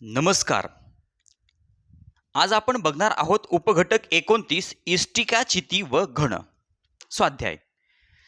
नमस्कार. आज आपण बघणार आहोत उपघटक 29 इष्टिका, चिती व घन. स्वाध्याय.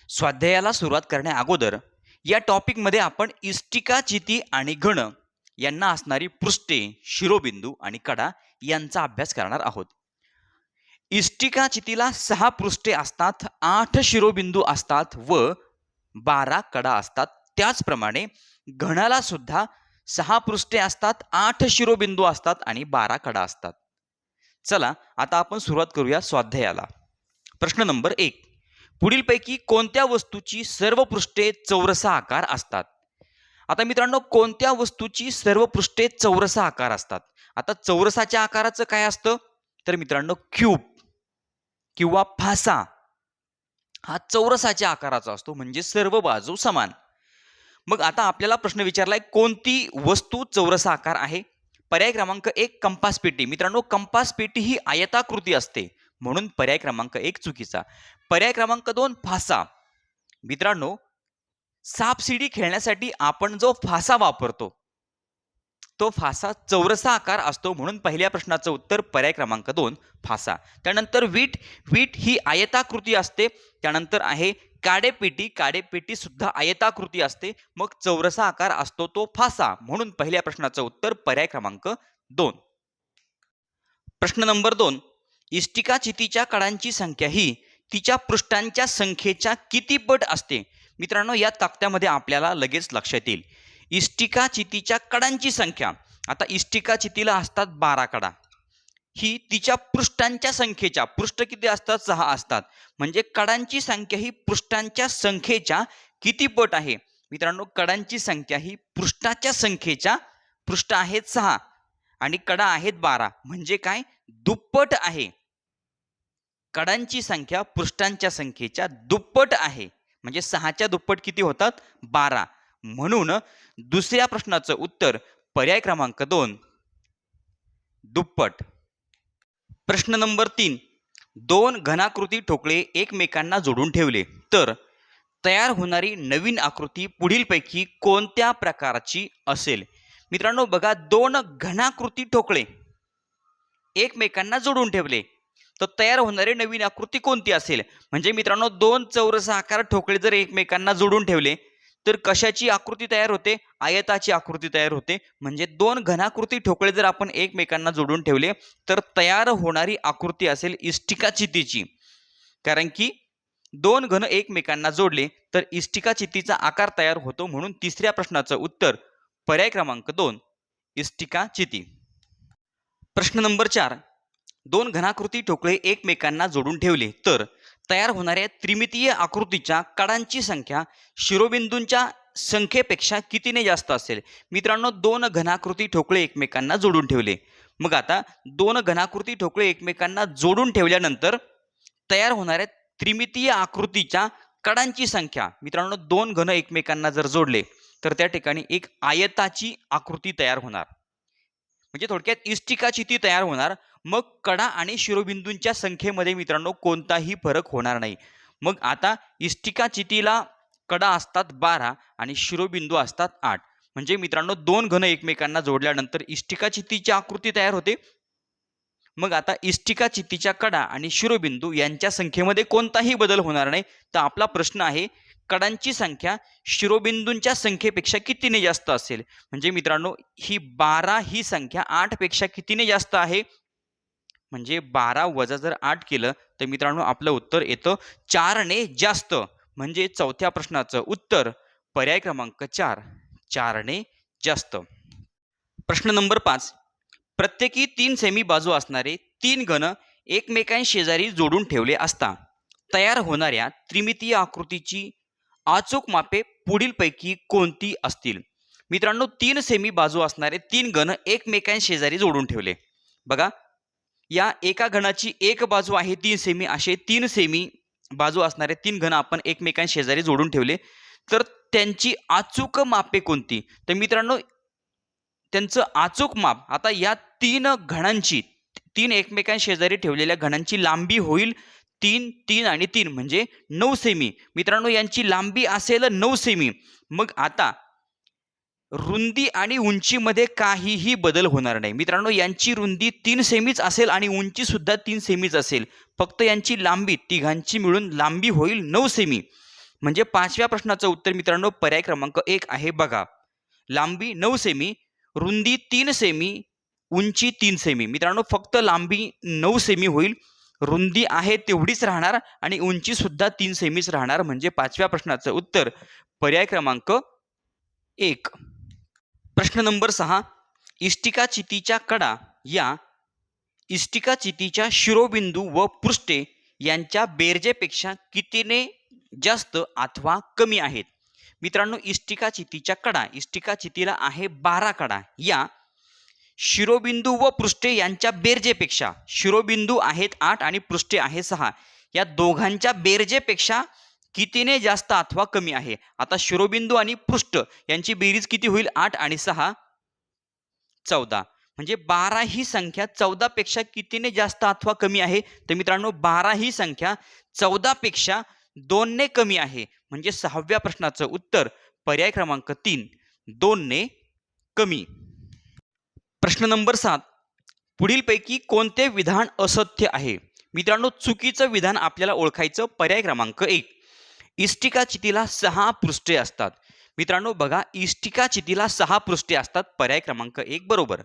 स्वाध्यायाला सुरुवात करण्या अगोदर या टॉपिकमध्ये आपण इष्टिका, चिती आणि घन यांना असणारी पृष्ठे, शिरोबिंदू आणि कडा यांचा अभ्यास करणार आहोत. इष्टिका चितीला 6 पृष्ठे असतात, 8 शिरोबिंदू असतात व 12 कडा असतात. त्याचप्रमाणे घनाला सुद्धा 6 पृष्ठे असतात, 8 शिरोबिंदू असतात आणि 12 कडा असतात. चला आता आपण सुरुवात करूया स्वाध्यायाला. प्रश्न नंबर 1. पुढीलपैकी कोणत्या वस्तूची सर्व पृष्ठे चौरसा आकार असतात? आता मित्रांनो, कोणत्या वस्तूची सर्व पृष्ठे चौरसा आकार असतात? आता चौरसाच्या आकाराचं काय असतं? तर मित्रांनो, क्यूब किंवा फासा हा चौरसाच्या आकाराचा असतो, म्हणजे सर्व बाजू समान. मग आता आपल्याला प्रश्न विचारलाय, कोणती वस्तू चौरसा आकार आहे? पर्याय क्रमांक 1 कंपास पेटी. मित्रांनो, कंपास पेटी ही आयताकृती असते, म्हणून पर्याय क्रमांक 1 चुकीचा. पर्याय क्रमांक 2 फासा. मित्रांनो, सापशिडी खेळण्यासाठी आपण जो फासा वापरतो तो फासा चौरसा आकार असतो, म्हणून पहिल्या प्रश्नाचं उत्तर पर्याय क्रमांक 2 फासा. त्यानंतर वीट. वीट ही आयताकृती असते. त्यानंतर आहे काडेपेटी. काडेपेटी सुद्धा आयताकृती असते, मग चौरसा आकार असतो तो फासा, म्हणून पहिल्या प्रश्नाचं उत्तर पर्याय क्रमांक 2. प्रश्न नंबर 2. इष्टिका चितीच्या कडांची संख्या ही तिच्या पृष्ठांच्या संख्येच्या किती पट असते? मित्रांनो, या तक्त्यामध्ये आपल्याला लगेच लक्षात येईल. इष्टिका चितीच्या कडांची संख्या. आता इष्टिका चितीला असतात 12 कडा. ही तिच्या पृष्ठांच्या संख्येच्या, पृष्ठ किती असतात? 6 असतात, म्हणजे कडांची संख्या ही पृष्ठांच्या संख्येच्या किती पट आहे? मित्रांनो, कडांची संख्या ही पृष्ठाच्या संख्येच्या, पृष्ठ आहेत 6 आणि कडा आहेत 12, म्हणजे काय? दुप्पट आहे. कडांची संख्या पृष्ठांच्या संख्येच्या दुप्पट आहे, म्हणजे 6च्या दुप्पट किती होतात? 12. म्हणून दुसऱ्या प्रश्नाचं उत्तर पर्याय क्रमांक 2 दुप्पट. प्रश्न नंबर 3. 2 घनाकृती ठोकळे एकमेकांना जोडून ठेवले तर तयार होणारी नवीन आकृती पुढीलपैकी कोणत्या प्रकारची असेल? मित्रांनो बघा, 2 घनाकृती ठोकळे एकमेकांना जोडून ठेवले तर तयार होणारी नवीन आकृती कोणती असेल? म्हणजे मित्रांनो, 2 चौरस आकार ठोकळे जर एकमेकांना जोडून ठेवले तर कशाची आकृती तयार होते? आयताची आकृती तयार होते. म्हणजे 2 घनाकृती ठोकळे जर आपण एकमेकांना जोडून ठेवले तर तयार होणारी आकृती असेल इष्टिका चितीची. कारण की 2 घन एकमेकांना जोडले तर इष्टिका चितीचा आकार तयार होतो, म्हणून तिसऱ्या प्रश्नाचं उत्तर पर्याय क्रमांक 2 इष्टिका चिती. प्रश्न नंबर 4. 2 घनाकृती ठोकळे एकमेकांना जोडून ठेवले तर तयार होणाऱ्या त्रिमितीय आकृतीच्या कडांची संख्या शिरोबिंदूंच्या संख्येपेक्षा कितीने जास्त असेल? मित्रांनो, 2 घनाकृती ठोकळे एकमेकांना जोडून ठेवले. मग आता 2 घनाकृती ठोकळे एकमेकांना जोडून ठेवल्यानंतर तयार होणाऱ्या त्रिमितीय आकृतीच्या कडांची संख्या. मित्रांनो, 2 घन एकमेकांना जर जोडले तर त्या ठिकाणी एक आयताची आकृती तयार होणार, म्हणजे थोडक्यात इष्टिका चिती तयार होणार. मग कडा आणि शिरोबिंदूंच्या संख्येमध्ये मित्रांनो कोणताही फरक होणार नाही. मग आता इष्टिका चितीला कडा असतात 12 आणि शिरोबिंदू असतात 8, म्हणजे मित्रांनो 2 घन एकमेकांना जोडल्यानंतर इष्टिका चितीची आकृती तयार होते. मग आता इष्टिका चितीच्या कडा आणि शिरोबिंदू यांच्या संख्येमध्ये कोणताही बदल होणार नाही. तर आपला प्रश्न आहे, कडांची संख्या शिरोबिंदूंच्या संख्येपेक्षा कितीने जास्त असेल? म्हणजे मित्रांनो, ही 12 ही संख्या 8 पेक्षा कितीने जास्त आहे? म्हणजे 12 वजा जर 8 केलं तर मित्रांनो आपलं उत्तर येतं 4 ने जास्त. म्हणजे चौथ्या प्रश्नाचं उत्तर पर्याय क्रमांक 4 4 ने जास्त. प्रश्न नंबर 5. प्रत्येकी 3 सेमी बाजू असणारे 3 घन एकमेकांशेजारी जोडून ठेवले असता तयार होणाऱ्या त्रिमितीय आकृतीची अचूक मापे पुढीलपैकी कोणती असतील? मित्रांनो, 3 सेमी बाजू असणारे 3 घन एकमेकांशेजारी जोडून ठेवले. बघा, या एका घनाची एक बाजू आहे 3 सेमी, असे 3 सेमी बाजू असणारे 3 घन आपण एकमेकांशेजारी जोडून ठेवले तर त्यांची अचूक मापे कोणती? तर मित्रांनो, त्यांचं अचूक माप, आता या 3 घणांची, 3 एकमेकांशेजारी ठेवलेल्या घणांची लांबी होईल 3, 3 आणि 3 म्हणजे 9 सेमी. मित्रांनो, यांची लांबी असेल 9 सेमी. मग आता रुंदी आणि उंचीमध्ये काहीही बदल होणार नाही मित्रांनो. यांची रुंदी 3 सेमीच असेल आणि उंची सुद्धा 3 सेमीच असेल. फक्त यांची लांबी तिघांची मिळून लांबी होईल 9 सेमी. म्हणजे 5व्या प्रश्नाचं उत्तर मित्रांनो पर्याय क्रमांक 1 आहे बघा. लांबी 9 सेमी, रुंदी 3 सेमी, उंची 3 सेमी. मित्रांनो फक्त लांबी 9 सेमी होईल, रुंदी आहे तेवढीच राहणार आणि उंची सुद्धा 3 सेमीच राहणार. म्हणजे 5व्या प्रश्नाचं उत्तर पर्याय क्रमांक 1. प्रश्न नंबर 6. इष्टिका चितीच्या कडा या इष्टिका चितीच्या शिरोबिंदू व पृष्ठे यांच्या बेरजेपेक्षा कितीने जास्त अथवा कमी आहेत? मित्रांनो इष्टिका चितीच्या कडा, इष्टिका चितीला आहे 12 कडा, या शिरोबिंदू व पृष्ठे यांच्या बेरजेपेक्षा, शिरोबिंदू आहेत 8 आणि पृष्ठे आहे 6, या दोघांच्या बेरजेपेक्षा कितीने जास्त अथवा कमी आहे? आता शिरोबिंदू आणि पृष्ठ यांची बेरीज किती होईल? 8 आणि 6 14. म्हणजे 12 ही संख्या 14 पेक्षा कितीने जास्त अथवा कमी आहे? तर मित्रांनो 12 ही संख्या 14 पेक्षा 2 ने कमी आहे. म्हणजे 6व्या प्रश्नाचं उत्तर पर्याय क्रमांक 3 2 ने कमी. प्रश्न नंबर 7. पुढीलपैकी कोणते विधान असत्य आहे? मित्रांनो चुकीचं विधान आपल्याला ओळखायचं. पर्याय क्रमांक 1. इष्टिका चितीला 6 पृष्ठे असतात. मित्रांनो बघा इष्टिका चितीला 6 पृष्ठे असतात. पर्याय क्रमांक 1 बरोबर.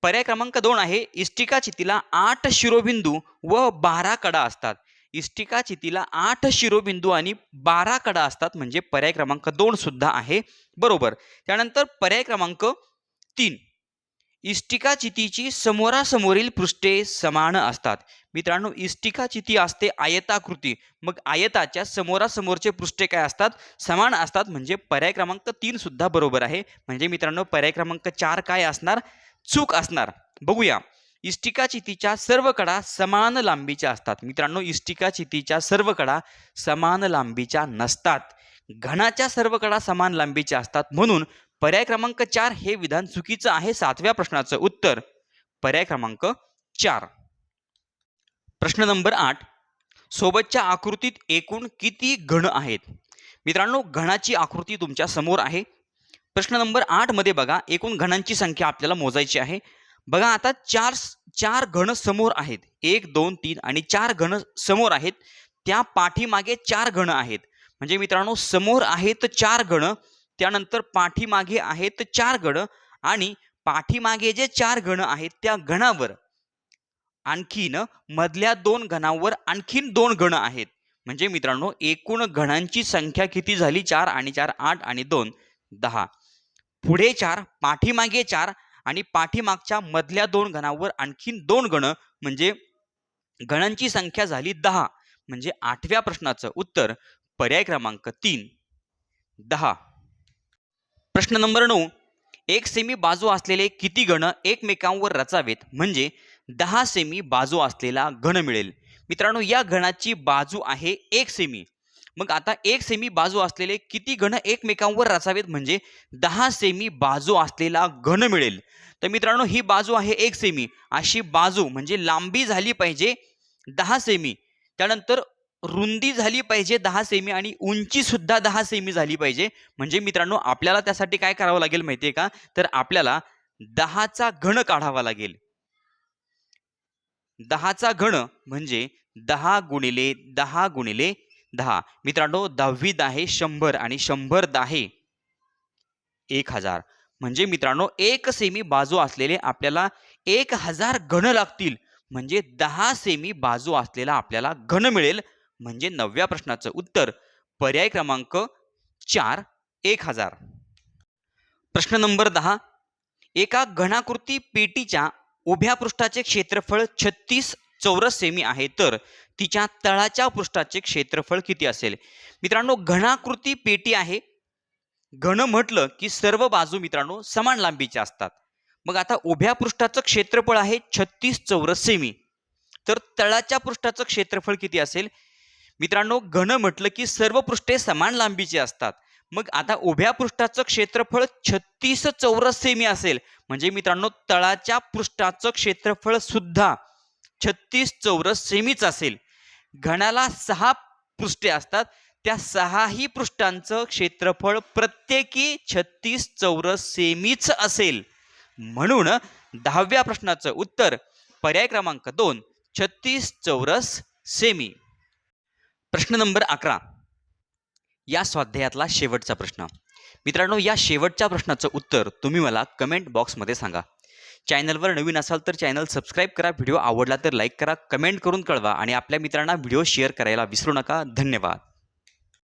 पर्याय क्रमांक 2 आहे इष्टिका चितीला 8 शिरोबिंदू व 12 कडा असतात. इष्टिका चितीला 8 शिरोबिंदू आणि 12 कडा असतात. म्हणजे पर्याय क्रमांक 2 सुद्धा आहे बरोबर. त्यानंतर पर्याय क्रमांक 3. इष्टिका चितीची समोरासमोरील पृष्ठे समान असतात. मित्रांनो इष्टिका चिती असते आयताकृती, मग आयताच्या समोरासमोरचे पृष्ठे काय असतात? समान असतात. म्हणजे पर्याय क्रमांक 3 सुद्धा बरोबर आहे. म्हणजे मित्रांनो पर्याय क्रमांक 4 काय असणार? चूक असणार. बघूया. इष्टिका चितीच्या सर्व कडा समान लांबीच्या असतात. मित्रांनो इष्टिका चितीच्या सर्व कडा समान लांबीच्या नसतात. घनाच्या सर्व कडा समान लांबीच्या असतात. म्हणून पर्याय क्रमांक 4 हे विधान चुकीचं आहे. 7व्या प्रश्नाचं उत्तर पर्याय क्रमांक 4. प्रश्न नंबर 8. सोबतच्या आकृतीत एकूण किती घन आहेत? मित्रांनो घनाची आकृती तुमच्या समोर आहे. प्रश्न नंबर 8 मध्ये बघा एकूण घनांची संख्या आपल्याला मोजायची आहे. बघा आता चार घन समोर आहेत. 1 2 3 आणि 4 घन समोर आहेत. त्या पाठीमागे 4 घन आहेत. म्हणजे मित्रांनो समोर आहेत 4 घन, त्यानंतर पाठीमागे आहेत 4 घन आणि पाठीमागे जे 4 घन आहेत त्या घनावर आणखीन मधल्या 2 घनावर आणखीन 2 घन आहेत. म्हणजे मित्रांनो एकूण घनांची संख्या किती झाली? 4 आणि 4 8 आणि 2 10. पुढे 4 पाठीमागे 4 आणि पाठीमागच्या मधल्या 2 घनावर आणखीन 2 घन म्हणजे घनांची संख्या झाली 10. म्हणजे 8व्या प्रश्नाचं उत्तर पर्याय क्रमांक 3 10. प्रश्न नंबर 9. 1 सेमी बाजू असलेले किती घन एकमेकांवर रचावेत म्हणजे 10 सेमी बाजू असलेला घन मिळेल? मित्रांनो या घनाची बाजू आहे 1 सेमी. मग आता 1 सेमी बाजू असलेले किती घन एकमेकांवर रचावेत म्हणजे 10 सेमी बाजू असलेला घन मिळेल. तर मित्रांनो ही बाजू आहे 1 सेमी. अशी बाजू म्हणजे लांबी झाली पाहिजे 10 सेमी, त्यानंतर रुंदी झाली पाहिजे 10 सेमी आणि उंची सुद्धा 10 सेमी झाली पाहिजे. म्हणजे मित्रांनो आपल्याला त्यासाठी काय करावं लागेल माहितीये का? तर आपल्याला 10चा घन काढावा लागेल. 10चा घन म्हणजे 10 गुणिले 10 गुणिले 10. मित्रांनो 10 10 100 आणि 100 10 1000. म्हणजे मित्रांनो 1 सेमी बाजू असलेले आपल्याला 1000 घन लागतील. म्हणजे 10 सेमी बाजू असलेला आपल्याला घन मिळेल. म्हणजे 9व्या प्रश्नाचं उत्तर पर्याय क्रमांक 4 1000. प्रश्न नंबर 10. एका घनाकृती पेटीच्या उभ्या पृष्ठाचे क्षेत्रफळ 36 चौरस सेमी आहे तर तिच्या तळाच्या पृष्ठाचे क्षेत्रफळ किती असेल? मित्रांनो घनाकृती पेटी आहे. घन म्हटलं की सर्व बाजू मित्रांनो समान लांबीच्या असतात. मग आता उभ्या पृष्ठाचं क्षेत्रफळ आहे 36 चौरस सेमी, तर तळाच्या पृष्ठाचं क्षेत्रफळ किती असेल? मित्रांनो घन म्हटलं की सर्व पृष्ठे समान लांबीची असतात. मग आता उभ्या पृष्ठाचं क्षेत्रफळ 36 चौरस सेमी असेल म्हणजे मित्रांनो तळाच्या पृष्ठाचं क्षेत्रफळ सुद्धा 36 चौरस सेमीच असेल. घनाला 6 पृष्ठे असतात त्या 6ही पृष्ठांचं क्षेत्रफळ प्रत्येकी 36 चौरस सेमीच असेल. म्हणून 10व्या प्रश्नाचं उत्तर पर्याय क्रमांक 2 36 चौरस सेमी. प्रश्न नंबर 11 या स्वाध्यायातला शेवटचा प्रश्न. मित्रांनो, या शेवटच्या प्रश्नाचं उत्तर तुम्ही मला कमेंट बॉक्समध्ये सांगा. चॅनलवर नवीन असाल तर चॅनल सबस्क्राईब करा, व्हिडिओ आवडला तर लाईक करा, कमेंट करून कळवा आणि आपल्या मित्रांना व्हिडिओ शेअर करायला विसरू नका. धन्यवाद.